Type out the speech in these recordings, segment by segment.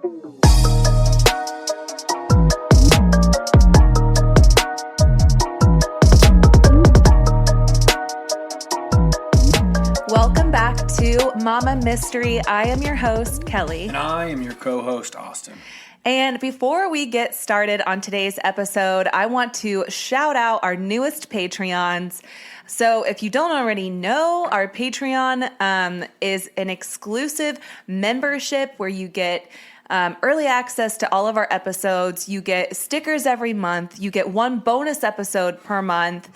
Welcome back to Mama Mystery. I am your host, Kelly. And I am your co-host, Austin. And before we get started on today's episode, I want to shout out our newest Patreons. So if you don't already know, our Patreon is an exclusive membership where you get early access to all of our episodes. You get stickers every month. You get one bonus episode per month.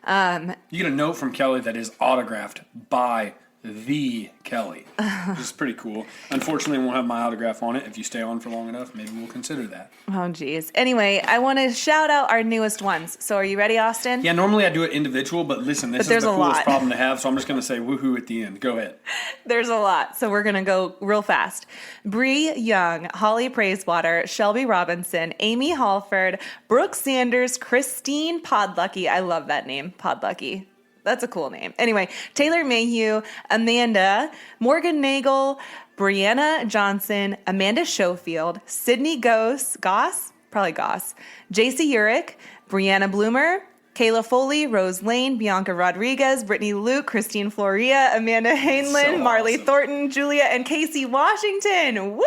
You get a note from Kelly that is autographed by the Kelly, which is pretty cool. Unfortunately, we won't have my autograph on it. If you stay on for long enough, maybe we'll consider that. Oh, geez. Anyway, I want to shout out our newest ones. So are you ready, Austin? Yeah, normally I do it individual, but listen, this is the coolest problem to have, so I'm just going to say woohoo at the end. Go ahead. There's a lot, so we're going to go real fast. Bree Young, Holly Praisewater, Shelby Robinson, Amy Halford, Brooke Sanders, Christine Podlucky. I love that name, Podlucky. That's a cool name. Anyway, Taylor Mayhew, Amanda, Morgan Nagel, Brianna Johnson, Amanda Schofield, Sydney Goss, JC Urick, Brianna Bloomer, Kayla Foley, Rose Lane, Bianca Rodriguez, Brittany Luke, Christine Floria, Amanda Hainlin, Marley Thornton, Julia, and Casey Washington. Woo!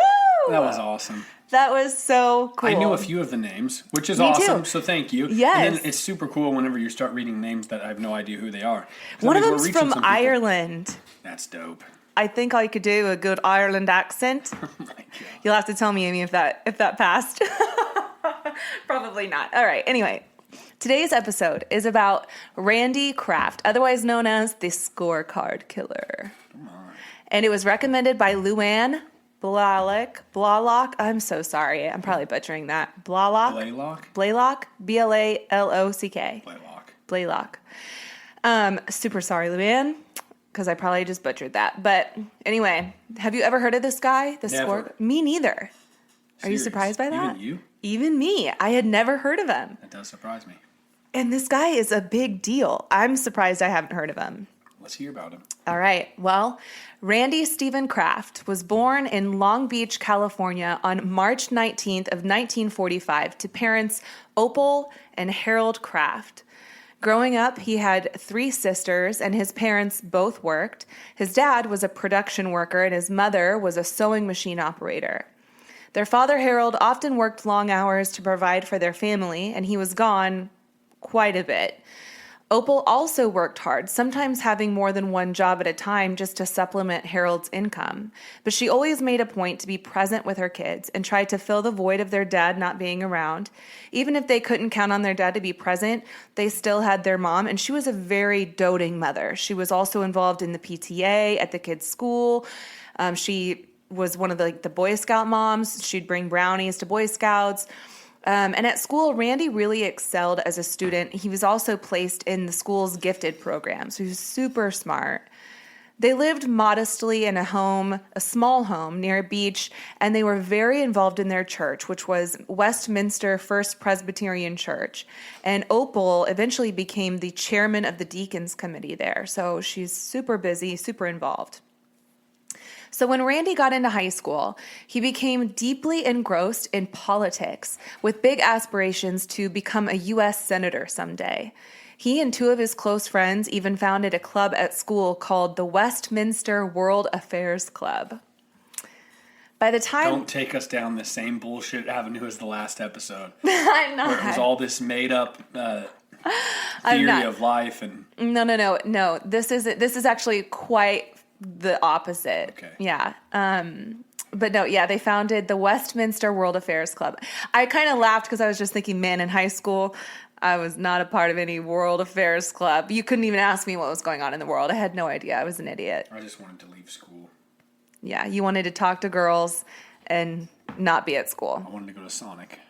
That was awesome. That was so cool. I knew a few of the names, which is Me awesome, too. so thank you. Yes. And then it's super cool whenever you start reading names that I have no idea who they are. One of them's from Ireland. That's dope. I think I could do a good Ireland accent. Oh my God. You'll have to tell me, Amy, if that passed. Probably not. All right. Anyway, today's episode is about Randy Kraft, otherwise known as the Scorecard Killer. Come on. And it was recommended by Luann Blalock. I'm so sorry. I'm probably butchering that. Blaylock? Blaylock. B-L-A-L-O-C-K. Blaylock. Super sorry, Luann, because I probably just butchered that. But anyway, have you ever heard of this guy? Never. Me neither. Are you surprised by that? Even me. I had never heard of him. That does surprise me. And this guy is a big deal. I'm surprised I haven't heard of him. Let's hear about him. All right. Well, Randy Stephen Kraft was born in Long Beach, California on March 19th of 1945 to parents Opal and Harold Kraft. Growing up, he had 3 sisters, and his parents both worked. His dad was a production worker, and his mother was a sewing machine operator. Their father, Harold, often worked long hours to provide for their family, and he was gone quite a bit. Opal also worked hard, sometimes having more than one job at a time just to supplement Harold's income. But she always made a point to be present with her kids and tried to fill the void of their dad not being around. Even if they couldn't count on their dad to be present, they still had their mom, and she was a very doting mother. She was also involved in the PTA at the kids' school. She was one of the Boy Scout moms. She'd bring brownies to Boy Scouts. And at school, Randy really excelled as a student. He was also placed in the school's gifted program, so he was super smart. They lived modestly in a small home near a beach, and they were very involved in their church, which was Westminster First Presbyterian Church. And Opal eventually became the chairman of the Deacons Committee there, so she's super busy, super involved. So when Randy got into high school, he became deeply engrossed in politics with big aspirations to become a U.S. senator someday. He and 2 of his close friends even founded a club at school called the Westminster World Affairs Club. By the time... Don't take us down the same bullshit avenue as the last episode. I'm not. Where it was all this made-up theory of life and... No. This is actually quite... the opposite. Okay. Yeah. But no, yeah, they founded the Westminster World Affairs Club. I kind of laughed because I was just thinking, man, in high school, I was not a part of any World Affairs Club. You couldn't even ask me what was going on in the world. I had no idea. I was an idiot. I just wanted to leave school. Yeah, you wanted to talk to girls and not be at school. I wanted to go to Sonic.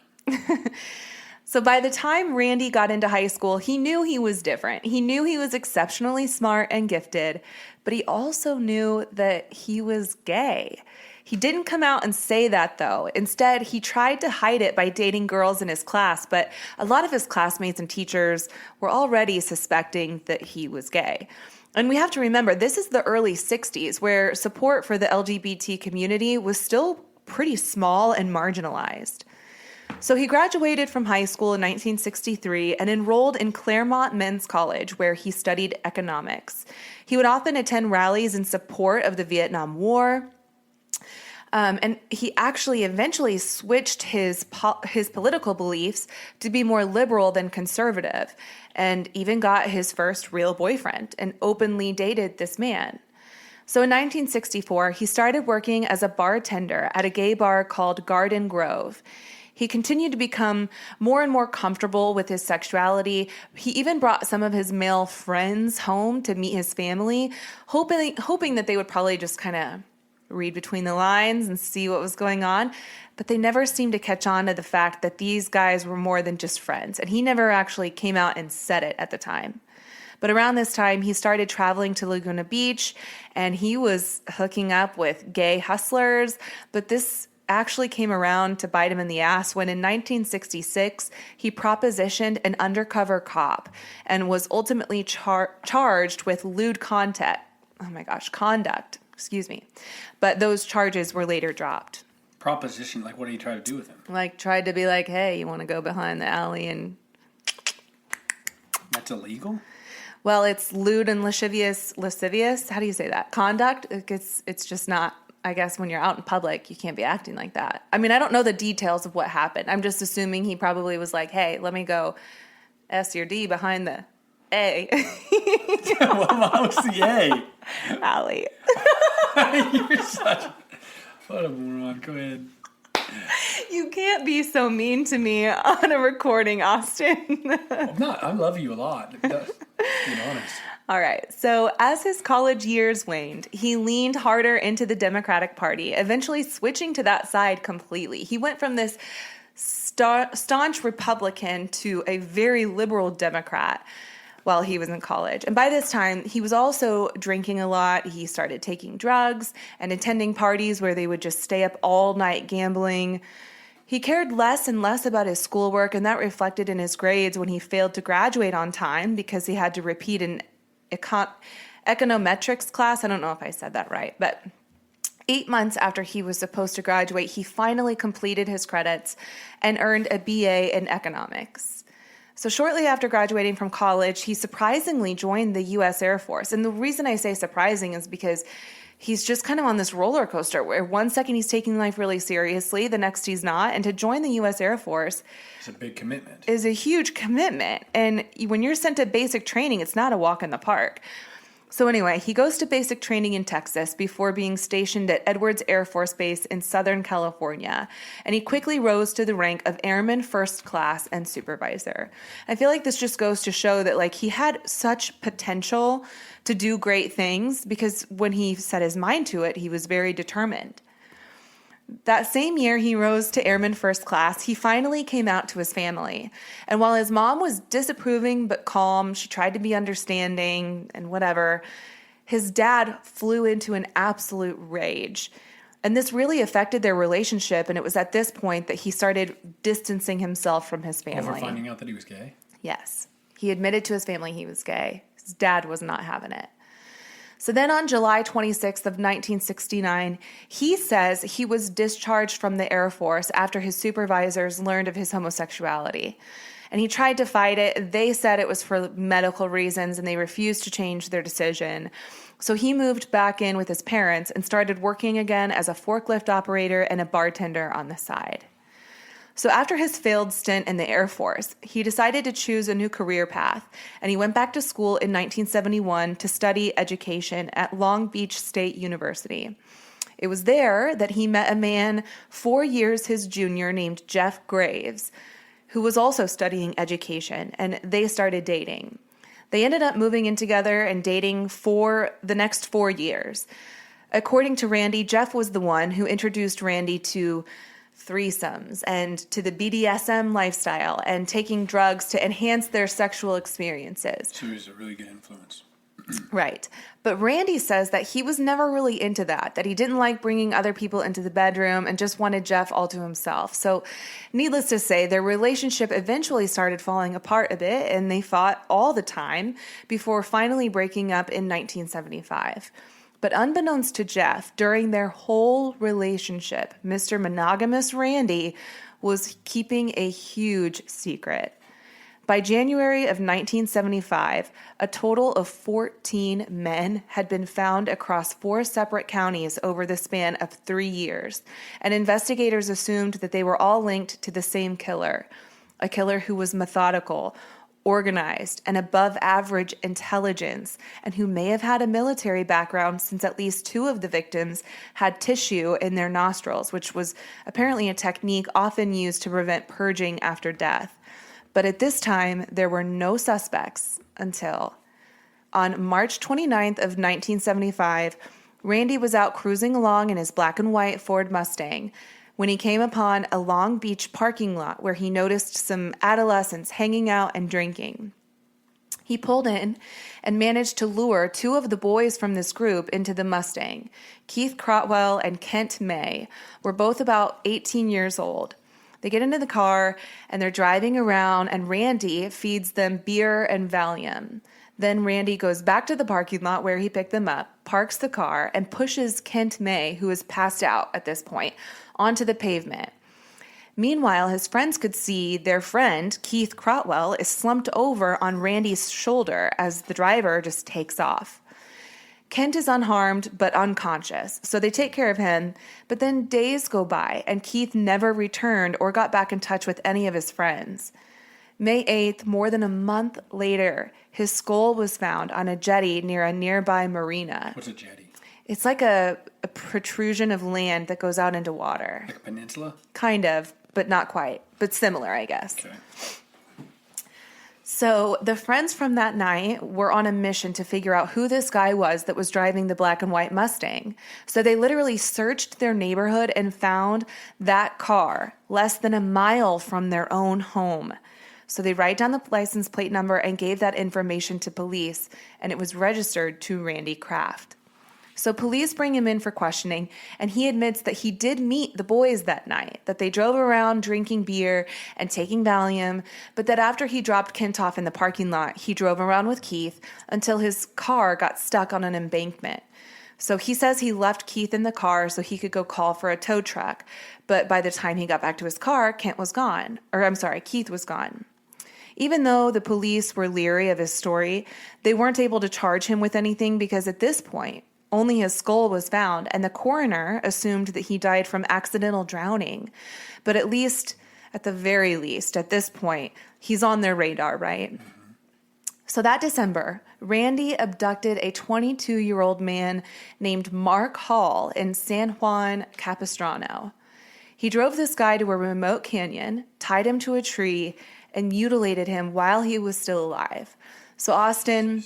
So by the time Randy got into high school, he knew he was different. He knew he was exceptionally smart and gifted, but he also knew that he was gay. He didn't come out and say that, though. Instead, he tried to hide it by dating girls in his class, but a lot of his classmates and teachers were already suspecting that he was gay. And we have to remember, this is the early 60s, where support for the LGBT community was still pretty small and marginalized. So he graduated from high school in 1963 and enrolled in Claremont Men's College, where he studied economics. He would often attend rallies in support of the Vietnam War. And he actually eventually switched his political beliefs to be more liberal than conservative, and even got his first real boyfriend and openly dated this man. So in 1964, he started working as a bartender at a gay bar called Garden Grove. He continued to become more and more comfortable with his sexuality. He even brought some of his male friends home to meet his family, hoping that they would probably just kind of read between the lines and see what was going on. But they never seemed to catch on to the fact that these guys were more than just friends. And he never actually came out and said it at the time. But around this time, he started traveling to Laguna Beach, and he was hooking up with gay hustlers. But this actually came around to bite him in the ass when in 1966, he propositioned an undercover cop and was ultimately charged with lewd conduct. But those charges were later dropped. Proposition, like what did he try to do with him? Like tried to be like, hey, you want to go behind the alley and... That's illegal? Well, it's lewd and lascivious. How do you say that? Conduct? It's just not, I guess when you're out in public, you can't be acting like that. I mean, I don't know the details of what happened. I'm just assuming he probably was like, hey, let me go S your D behind the A. What was the A? Alley. You're such... What a moron. Go ahead. You can't be so mean to me on a recording, Austin. I'm not. I love you a lot. Being honest. All right. So as his college years waned, he leaned harder into the Democratic Party, eventually switching to that side completely. He went from this staunch Republican to a very liberal Democrat while he was in college. And by this time, he was also drinking a lot. He started taking drugs and attending parties where they would just stay up all night gambling. He cared less and less about his schoolwork, and that reflected in his grades when he failed to graduate on time because he had to repeat an econometrics class. I don't know if I said that right, but 8 months after he was supposed to graduate, he finally completed his credits and earned a BA in economics. So shortly after graduating from college, he surprisingly joined the U.S. Air Force. And the reason I say surprising is because he's just kind of on this roller coaster where one second he's taking life really seriously, the next he's not. And to join the U.S. Air Force is a big commitment. Is a huge commitment. And when you're sent to basic training, it's not a walk in the park. So anyway, he goes to basic training in Texas before being stationed at Edwards Air Force Base in Southern California. And he quickly rose to the rank of Airman First Class and Supervisor. I feel like this just goes to show that like he had such potential to do great things because when he set his mind to it, he was very determined. That same year he rose to Airman First Class, he finally came out to his family. And while his mom was disapproving but calm, she tried to be understanding and whatever, his dad flew into an absolute rage. And this really affected their relationship, and it was at this point that he started distancing himself from his family. Over finding out that he was gay? Yes. He admitted to his family he was gay. His dad was not having it. So then on July 26th of 1969, he says he was discharged from the Air Force after his supervisors learned of his homosexuality. And he tried to fight it. They said it was for medical reasons, and they refused to change their decision. So he moved back in with his parents and started working again as a forklift operator and a bartender on the side. So after his failed stint in the Air Force, he decided to choose a new career path, and he went back to school in 1971 to study education at Long Beach State University. It was there that he met a man 4 years his junior named Jeff Graves, who was also studying education, and they started dating. They ended up moving in together and dating for the next 4 years. According to Randy, Jeff was the one who introduced Randy to threesomes and to the BDSM lifestyle and taking drugs to enhance their sexual experiences. So he was a really good influence. Right. But Randy says that he was never really into that he didn't like bringing other people into the bedroom and just wanted Jeff all to himself. So needless to say, their relationship eventually started falling apart a bit, and they fought all the time before finally breaking up in 1975. But unbeknownst to Jeff, during their whole relationship, Mr. Monogamous Randy was keeping a huge secret. By January of 1975, a total of 14 men had been found across 4 separate counties over the span of 3 years, and investigators assumed that they were all linked to the same killer, a killer who was methodical, organized, and above average intelligence, and who may have had a military background since at least 2 of the victims had tissue in their nostrils, which was apparently a technique often used to prevent purging after death. But at this time, there were no suspects until on March 29th of 1975, Randy was out cruising along in his black and white Ford Mustang when he came upon a Long Beach parking lot where he noticed some adolescents hanging out and drinking. He pulled in and managed to lure 2 of the boys from this group into the Mustang. Keith Crotwell and Kent May were both about 18 years old. They get into the car and they're driving around, and Randy feeds them beer and Valium. Then Randy goes back to the parking lot where he picked them up, parks the car, and pushes Kent May, who is passed out at this point, onto the pavement. Meanwhile, his friends could see their friend, Keith Crotwell, is slumped over on Randy's shoulder as the driver just takes off. Kent is unharmed but unconscious, so they take care of him, but then days go by and Keith never returned or got back in touch with any of his friends. May 8th, more than a month later, his skull was found on a jetty near a nearby marina. What's a jetty? It's like a protrusion of land that goes out into water. Like a peninsula? Kind of, but not quite, but similar, I guess. Okay. So the friends from that night were on a mission to figure out who this guy was that was driving the black and white Mustang. So they literally searched their neighborhood and found that car less than a mile from their own home. So they write down the license plate number and gave that information to police, and it was registered to Randy Kraft. So police bring him in for questioning, and he admits that he did meet the boys that night, that they drove around drinking beer and taking Valium, but that after he dropped Kent off in the parking lot, he drove around with Keith until his car got stuck on an embankment. So he says he left Keith in the car so he could go call for a tow truck, but by the time he got back to his car, Keith was gone. Even though the police were leery of his story, they weren't able to charge him with anything because at this point, only his skull was found, and the coroner assumed that he died from accidental drowning. But at the very least, at this point, he's on their radar, right? So that December, Randy abducted a 22-year-old man named Mark Hall in San Juan Capistrano. He drove this guy to a remote canyon, tied him to a tree, and mutilated him while he was still alive. So Austin,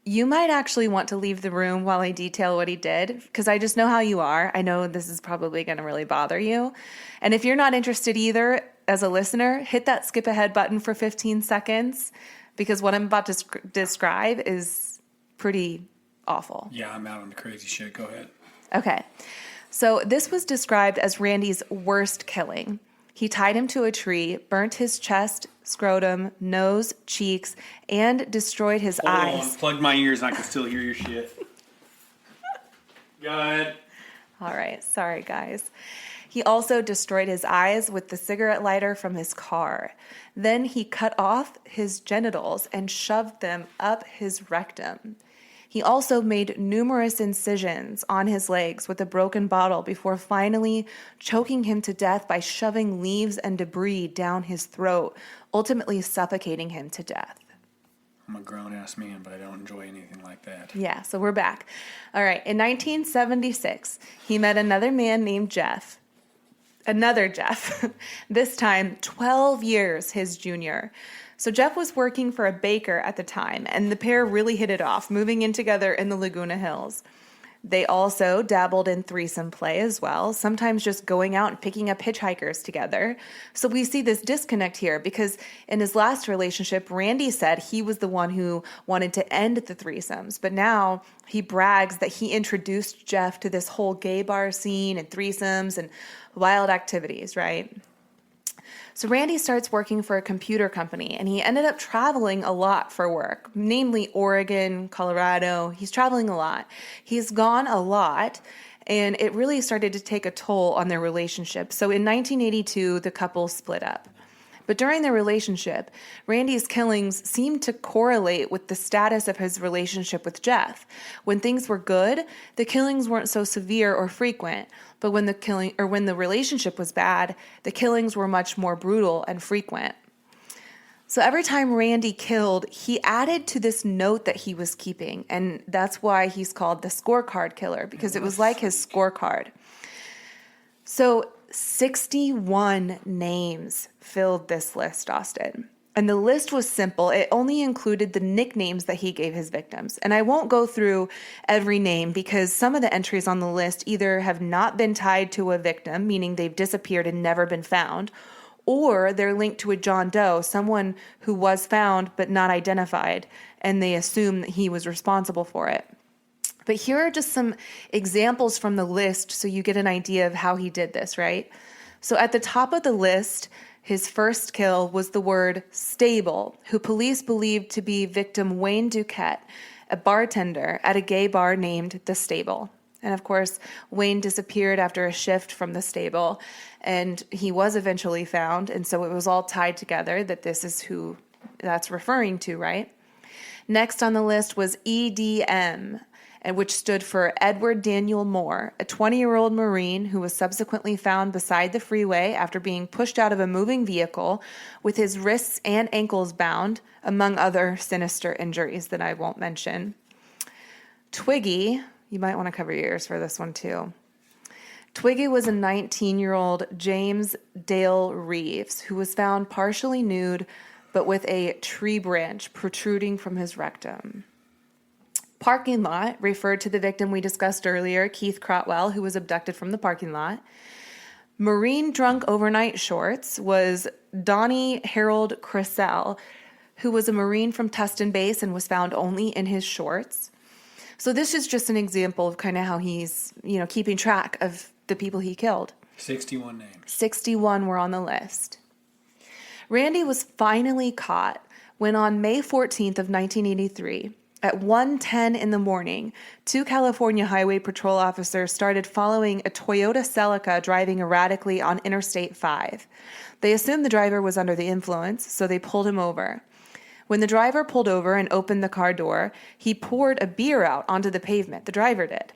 you might actually want to leave the room while I detail what he did, because I just know how you are. I know this is probably going to really bother you. And if you're not interested either, as a listener, hit that skip ahead button for 15 seconds, because what I'm about to describe is pretty awful. Yeah, I'm out on the crazy shit. Go ahead. Okay. So this was described as Randy's worst killing. He tied him to a tree, burnt his chest, scrotum, nose, cheeks, and destroyed his eyes. Plug my ears and I can still hear your shit. Go ahead. All right. Sorry, guys. He also destroyed his eyes with the cigarette lighter from his car. Then he cut off his genitals and shoved them up his rectum. He also made numerous incisions on his legs with a broken bottle before finally choking him to death by shoving leaves and debris down his throat, ultimately suffocating him to death. I'm a grown-ass man, but I don't enjoy anything like that. Yeah, so we're back. All right, in 1976, he met another man named Jeff. Another Jeff, this time 12 years his junior. So Jeff was working for a baker at the time, and the pair really hit it off, moving in together in the Laguna Hills. They also dabbled in threesome play as well, sometimes just going out and picking up hitchhikers together. So we see this disconnect here because in his last relationship, Randy said he was the one who wanted to end the threesomes, but now he brags that he introduced Jeff to this whole gay bar scene and threesomes and wild activities, right? So Randy starts working for a computer company, and he ended up traveling a lot for work, namely Oregon, Colorado. He's traveling a lot. He's gone a lot, and it really started to take a toll on their relationship. So in 1982, the couple split up. But during their relationship, Randy's killings seemed to correlate with the status of his relationship with Jeff. When things were good, the killings weren't so severe or frequent, but when the relationship was bad, the killings were much more brutal and frequent. So every time Randy killed, he added to this note that he was keeping, and that's why he's called the Scorecard Killer, because it was like his scorecard. So 61 names filled this list, Austin. And the list was simple. It only included the nicknames that he gave his victims. And I won't go through every name because some of the entries on the list either have not been tied to a victim, meaning they've disappeared and never been found, or they're linked to a John Doe, someone who was found but not identified, and they assume that he was responsible for it. But here are just some examples from the list so you get an idea of how he did this, right? So at the top of the list, his first kill was the word stable, who police believed to be victim Wayne Duquette, a bartender at a gay bar named The Stable. And of course, Wayne disappeared after a shift from The Stable, and he was eventually found, and so it was all tied together that this is who that's referring to, right? Next on the list was EDM, and which stood for Edward Daniel Moore, a 20-year-old Marine who was subsequently found beside the freeway after being pushed out of a moving vehicle with his wrists and ankles bound, among other sinister injuries that I won't mention. Twiggy, you might want to cover your ears for this one too. Twiggy was a 19-year-old James Dale Reeves who was found partially nude but with a tree branch protruding from his rectum. Parking lot referred to the victim we discussed earlier, Keith Crotwell, who was abducted from the parking lot. Marine drunk overnight shorts was Donnie Harold Crissell, who was a Marine from Tustin Base and was found only in his shorts. So this is just an example of kind of how he's, keeping track of the people he killed. 61 names. 61 were on the list. Randy was finally caught when on May 14th of 1983, at 1:10 in the morning, 2 California Highway Patrol officers started following a Toyota Celica driving erratically on Interstate 5. They assumed the driver was under the influence, so they pulled him over. When the driver pulled over and opened the car door, he poured a beer out onto the pavement. The driver did.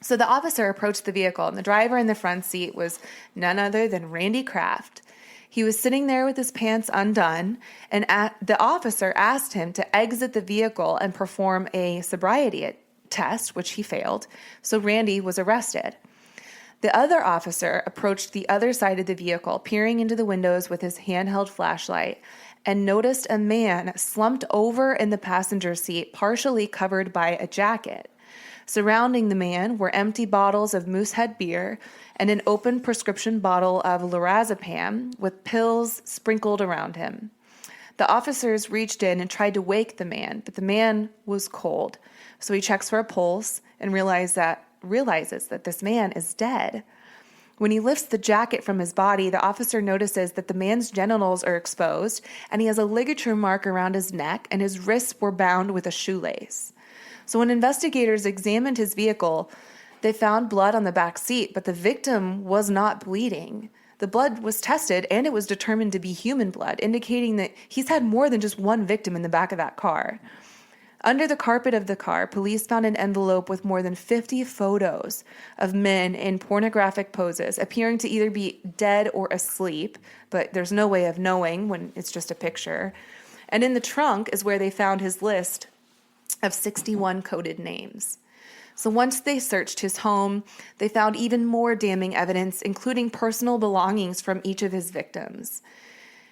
So the officer approached the vehicle, and the driver in the front seat was none other than Randy Kraft. He was sitting there with his pants undone, and the officer asked him to exit the vehicle and perform a sobriety test, which he failed, so Randy was arrested. The other officer approached the other side of the vehicle, peering into the windows with his handheld flashlight, and noticed a man slumped over in the passenger seat, partially covered by a jacket. Surrounding the man were empty bottles of Moosehead beer and an open prescription bottle of lorazepam with pills sprinkled around him. The officers reached in and tried to wake the man, but the man was cold. So he checks for a pulse and realizes that this man is dead. When he lifts the jacket from his body, the officer notices that the man's genitals are exposed and he has a ligature mark around his neck and his wrists were bound with a shoelace. So when investigators examined his vehicle, they found blood on the back seat, but the victim was not bleeding. The blood was tested, and it was determined to be human blood, indicating that he's had more than just one victim in the back of that car. Under the carpet of the car, police found an envelope with more than 50 photos of men in pornographic poses, appearing to either be dead or asleep, but there's no way of knowing when it's just a picture. And in the trunk is where they found his list of 61 coded names. So once they searched his home, they found even more damning evidence, including personal belongings from each of his victims.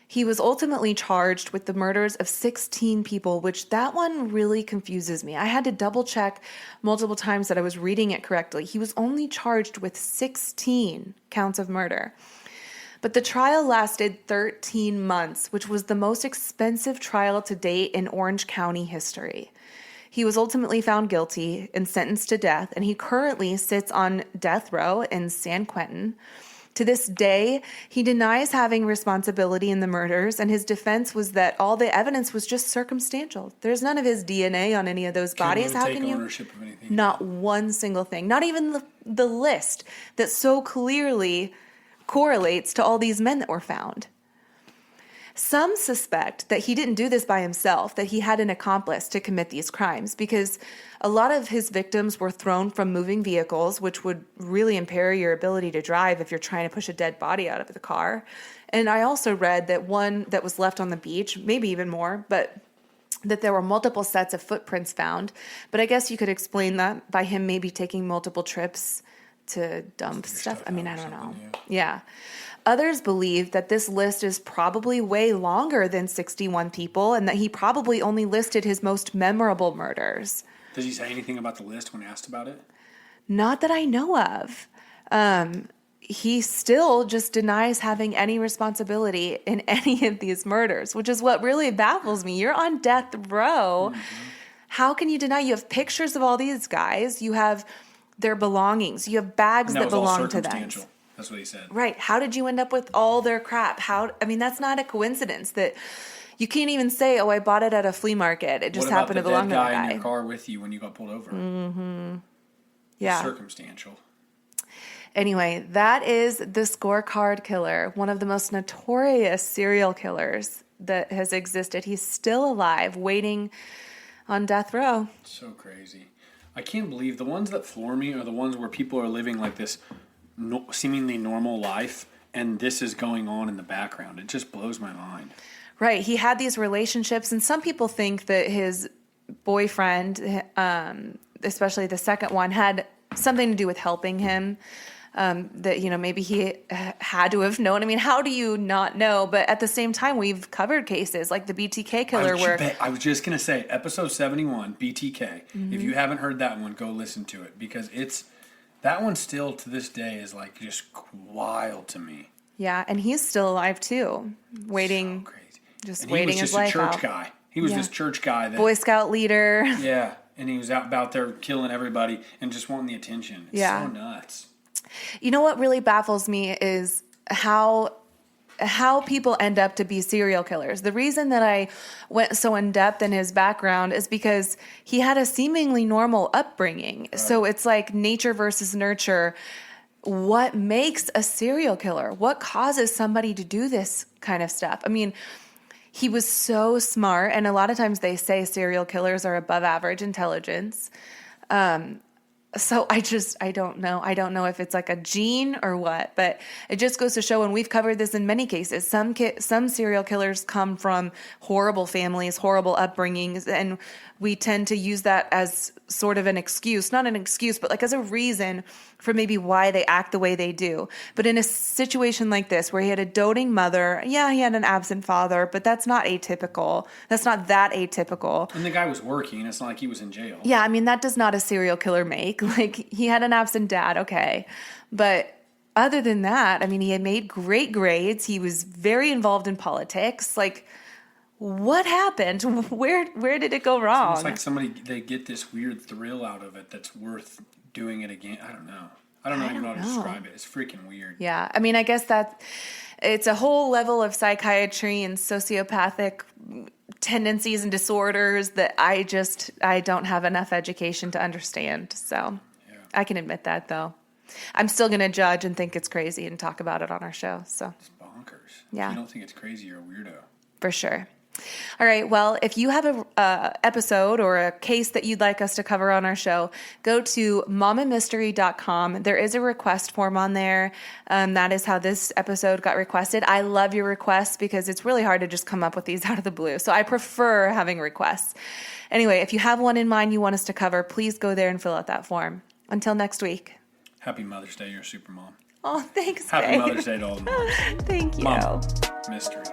He was ultimately charged with the murders of 16 people, which that one really confuses me. I had to double check multiple times that I was reading it correctly. He was only charged with 16 counts of murder. But the trial lasted 13 months, which was the most expensive trial to date in Orange County history. He was ultimately found guilty and sentenced to death, and he currently sits on death row in San Quentin. To this day, he denies having responsibility in the murders, and his defense was that all the evidence was just circumstantial. There's none of his DNA on any of those bodies. How can you? Ownership of anything. Not one single thing. Not even the list that so clearly correlates to all these men that were found. Some suspect that he didn't do this by himself, that he had an accomplice to commit these crimes, because a lot of his victims were thrown from moving vehicles, which would really impair your ability to drive if you're trying to push a dead body out of the car. And I also read that one that was left on the beach, maybe even more, but that there were multiple sets of footprints found. But I guess you could explain that by him maybe taking multiple trips to dump stuff. I mean, I don't know. Yeah. Others believe that this list is probably way longer than 61 people and that he probably only listed his most memorable murders. Does he say anything about the list when asked about it? Not that I know of. He still just denies having any responsibility in any of these murders, which is what really baffles me. You're on death row. Mm-hmm. How can you deny? You have pictures of all these guys. You have their belongings. You have bags that belong to them. That's what he said. Right. How did you end up with all their crap? That's not a coincidence. That you can't even say, "Oh, I bought it at a flea market. It just happened to belong to the guy." What about the dead guy in your car with you when you got pulled over? Mm-hmm. Yeah. Circumstantial. Anyway, that is the Scorecard killer, one of the most notorious serial killers that has existed. He's still alive, waiting on death row. So crazy. I can't believe the ones that floor me are the ones where people are living like this seemingly normal life, and this is going on in the background. It just blows my mind. Right. He had these relationships, and some people think that his boyfriend, especially the second one, had something to do with helping him. That, maybe he had to have known. I mean, how do you not know? But at the same time, we've covered cases like the BTK killer I was just going to say, episode 71, BTK. Mm-hmm. If you haven't heard that one, go listen to it, because that one still to this day is like just wild to me. Yeah, and he's still alive too, waiting, so crazy. Just and waiting his life out. He was just a church guy. He was this church guy. Boy Scout leader. Yeah, and he was out there killing everybody and just wanting the attention. It's so nuts. You know what really baffles me is how people end up to be serial killers. The reason that I went so in depth in his background is because he had a seemingly normal upbringing. Right. So it's like nature versus nurture. What makes a serial killer? What causes somebody to do this kind of stuff? I mean, he was so smart, and a lot of times they say serial killers are above average intelligence. So I don't know. I don't know if it's like a gene or what, but it just goes to show, and we've covered this in many cases, some serial killers come from horrible families, horrible upbringings, and we tend to use that as sort of an excuse, not an excuse, but like as a reason for maybe why they act the way they do. But in a situation like this, where he had a doting mother, he had an absent father, but that's not atypical. That's not that atypical. And the guy was working. It's not like he was in jail. Yeah, I mean, that does not a serial killer make. Like, he had an absent dad, okay. But other than that, I mean, he had made great grades. He was very involved in politics. Like, what happened? Where did it go wrong? It's like they get this weird thrill out of it that's worth doing it again. I don't know. I don't even know how to describe it. It's freaking weird. Yeah. I mean, I guess that it's a whole level of psychiatry and sociopathic tendencies and disorders that I don't have enough education to understand. So I can admit that, though. I'm still going to judge and think it's crazy and talk about it on our show. So it's bonkers. Yeah. If you don't think it's crazy, you're a weirdo. For sure. All right. Well, if you have a episode or a case that you'd like us to cover on our show, go to momamystery.com. There is a request form on there. That is how this episode got requested. I love your requests because it's really hard to just come up with these out of the blue. So I prefer having requests. Anyway, if you have one in mind you want us to cover, please go there and fill out that form. Until next week. Happy Mother's Day. You're a super mom. Oh, thanks, Happy Mother's Day to all the moms. Thank you. Mom Mystery.